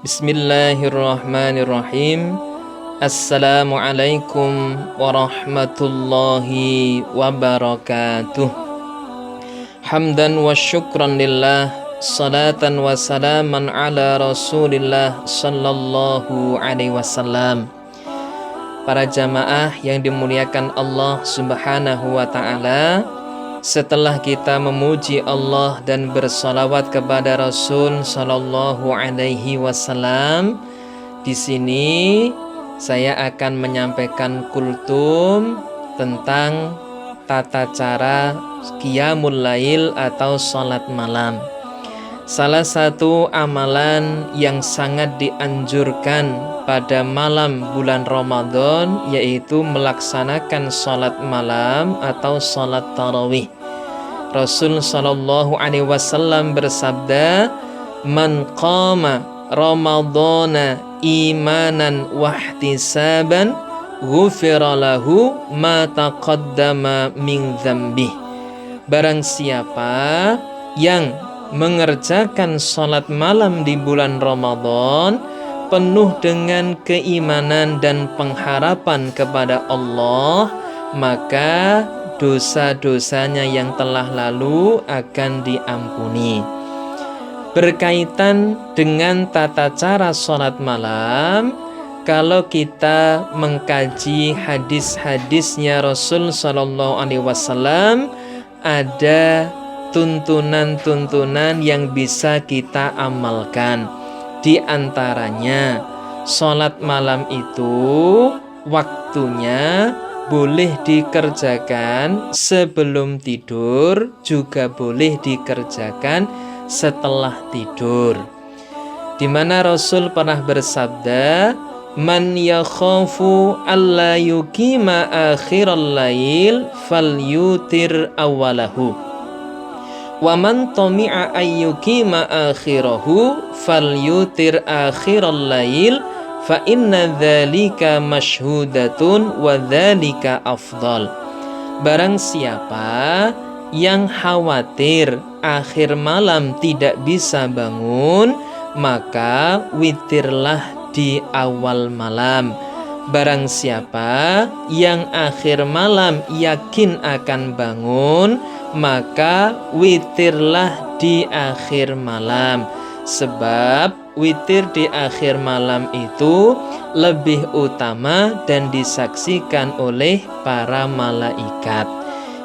Bismillahirrahmanirrahim. Assalamualaikum warahmatullahi wabarakatuh. Hamdan wa syukran lillah, salatan wa salaman ala rasulillah sallallahu alaihi wasallam. Para jamaah yang dimuliakan Allah subhanahu wa ta'ala, setelah kita memuji Allah dan bersalawat kepada Rasul sallallahu alaihi wasallam, di sini saya akan menyampaikan kultum tentang tata cara qiyamul lail atau salat malam. Salah satu amalan yang sangat dianjurkan pada malam bulan Ramadan yaitu melaksanakan salat malam atau salat tarawih. Rasul sallallahu alaihi wasallam bersabda, "Man qama Ramadana imanan wahtisaban ghufira lahu ma taqaddama min dzambih." Barang siapa yang mengerjakan salat malam di bulan Ramadan penuh dengan keimanan dan pengharapan kepada Allah, maka dosa-dosanya yang telah lalu akan diampuni. Berkaitan dengan tata cara salat malam, kalau kita mengkaji hadis-hadisnya Rasul sallallahu alaihi wasallam, ada tuntunan-tuntunan yang bisa kita amalkan. Di antaranya, salat malam itu waktunya boleh dikerjakan sebelum tidur, juga boleh dikerjakan setelah tidur. Di mana Rasul pernah bersabda, "Man yakhafu alla yuqima akhiral lail falyutir awalahu. Wa man tami'a ayyukima akhirahu falyutir akhiral lail fa inna dzalika masyhudatun wa dzalika afdal." Barang siapa yang khawatir akhir malam tidak bisa bangun, maka witirlah di awal malam. Barang siapa yang akhir malam yakin akan bangun, maka witirlah di akhir malam. Sebab witir di akhir malam itu lebih utama dan disaksikan oleh para malaikat.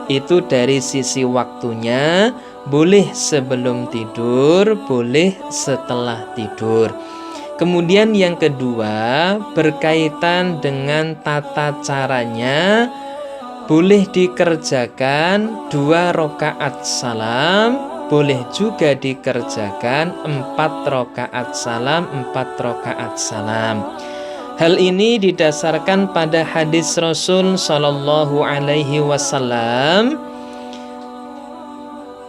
Itu dari sisi waktunya, boleh sebelum tidur, boleh setelah tidur. Kemudian yang kedua, berkaitan dengan tata caranya, boleh dikerjakan 2 rakaat salam, boleh juga dikerjakan 4 rakaat salam, 4 rakaat salam. Hal ini didasarkan pada hadis Rasul sallallahu alaihi wasallam.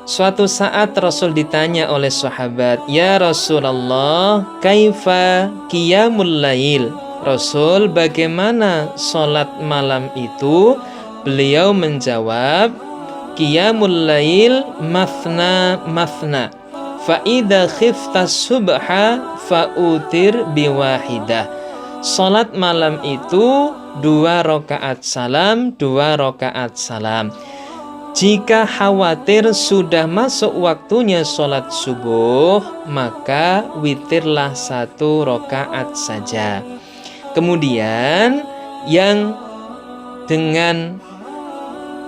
Suatu saat Rasul ditanya oleh sahabat, "Ya Rasulullah, kaifa qiyamul lail?" Rasul, bagaimana salat malam itu? Beliau menjawab, "Qiyamul lail mathna mathna, fa idza khifta subha fautir biwahidah." Salat malam itu 2 rakaat salam, 2 rakaat salam. Jika khawatir sudah masuk waktunya sholat subuh, maka witirlah 1 rakaat saja. Kemudian yang dengan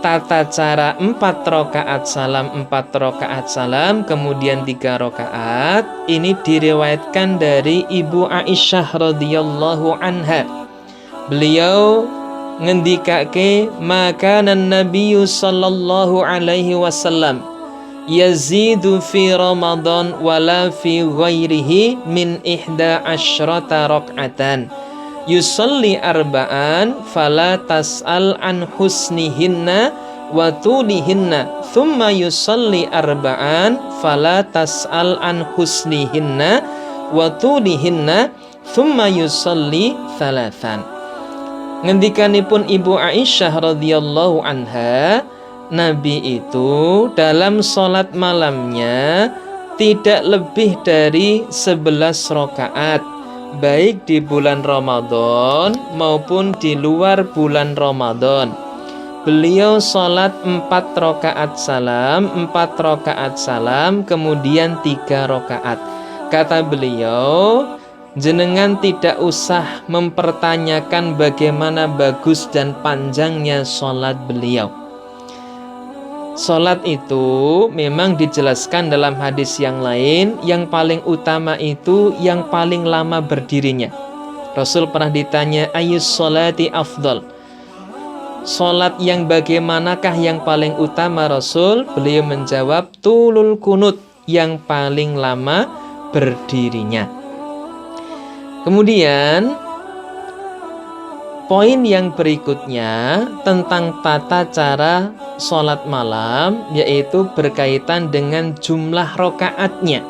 tata cara 4 rakaat salam, 4 rakaat salam, kemudian 3 rakaat, ini diriwayatkan dari Ibu Aisyah radhiyallahu anha. Beliau ngendikake, "Maka Nabi sallallahu alaihi wasallam yazidu fi Ramadan wala fi ghairihi min 11 rak'atan yusalli arba'an fala tas'al an husnihinna wa tulihinna thumma yusalli arba'an fala tas'al an husnihinna wa tulihinna thumma yusalli thalathan." Ngendikanipun Ibu Aisyah radhiyallahu anha, Nabi itu dalam sholat malamnya tidak lebih dari 11 rakaat. baik di bulan Ramadan maupun di luar bulan Ramadan. Beliau sholat 4 rakaat salam, kemudian 3 rakaat. Kata beliau, jenengan tidak usah mempertanyakan bagaimana bagus dan panjangnya sholat beliau. Sholat itu memang dijelaskan dalam hadis yang lain, yang paling utama itu yang paling lama berdirinya. Rasul pernah ditanya, ayyus sholati afdal, sholat yang bagaimanakah yang paling utama Rasul? Beliau menjawab, tulul kunut, yang paling lama berdirinya. Kemudian poin yang berikutnya tentang tata cara sholat malam, yaitu berkaitan dengan jumlah rokaatnya.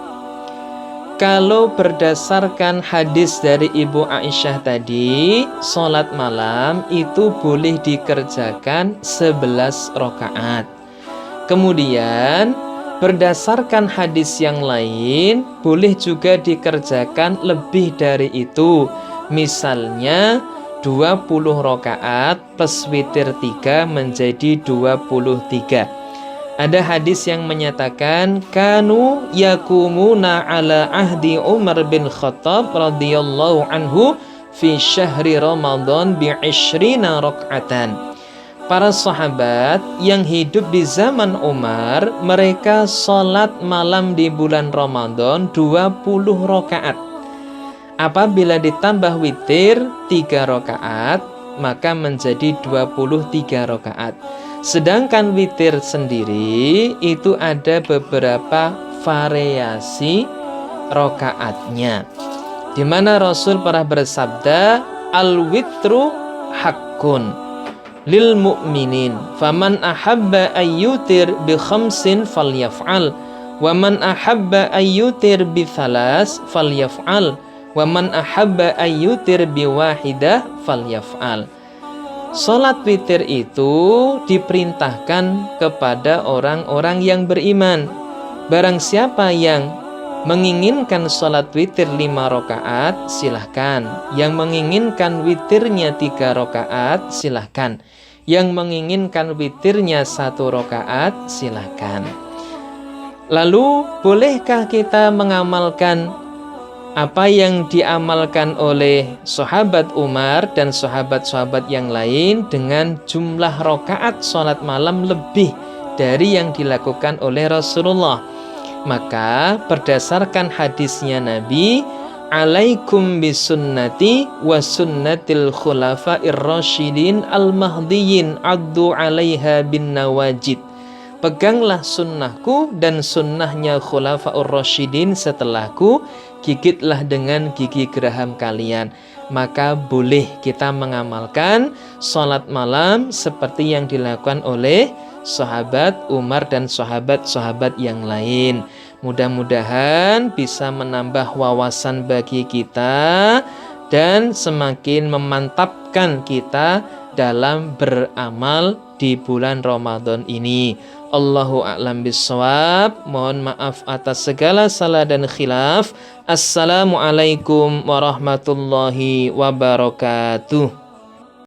Kalau berdasarkan hadis dari Ibu Aisyah tadi, sholat malam itu boleh dikerjakan 11 rakaat. Kemudian berdasarkan hadis yang lain, boleh juga dikerjakan lebih dari itu. Misalnya 20 rakaat plus witir 3 menjadi 23. Ada hadis yang menyatakan kanu yakumuna ala ahdi Umar bin Khattab radhiyallahu anhu fi syahri Ramadan bi 20 rakaatan. Para sahabat yang hidup di zaman Umar, mereka sholat malam di bulan Ramadan 20 rakaat. Apabila ditambah witir 3 rakaat, maka menjadi 23 rakaat. Sedangkan witir sendiri itu ada beberapa variasi rakaatnya, di mana Rasul pernah bersabda, al-witru haqqun lil mu'minin, faman ahabba ayyutir bi khamsin falyaf'al, wa man ahabba ayyutir bi thalas falyaf'al, wa man ahabba ayyutir bi wahidah falyaf'al. Sholat witir itu diperintahkan kepada orang-orang yang beriman. Barang siapa yang menginginkan sholat witir 5 rakaat, silahkan. Yang menginginkan witirnya 3 rakaat, silahkan. Yang menginginkan witirnya 1 rakaat, silahkan. Lalu, bolehkah kita mengamalkan apa yang diamalkan oleh sahabat Umar dan sahabat-sahabat yang lain dengan jumlah rakaat sholat malam lebih dari yang dilakukan oleh Rasulullah? Maka berdasarkan hadisnya Nabi, alaikum bisunnati wa sunnatil khulafa'ir rasyidin al-mahdiyyin addu 'alaiha bin nawajid. Peganglah sunnahku dan sunnahnya khulafa'ur rasyidin setelahku, gigitlah dengan gigi geraham kalian. Maka boleh kita mengamalkan sholat malam seperti yang dilakukan oleh sahabat Umar dan sahabat-sahabat yang lain. Mudah-mudahan bisa menambah wawasan bagi kita dan semakin memantapkan kita dalam beramal di bulan Ramadan ini. Allahu a'lam bishawab. Mohon maaf atas segala salah dan khilaf. Assalamualaikum warahmatullahi wabarakatuh.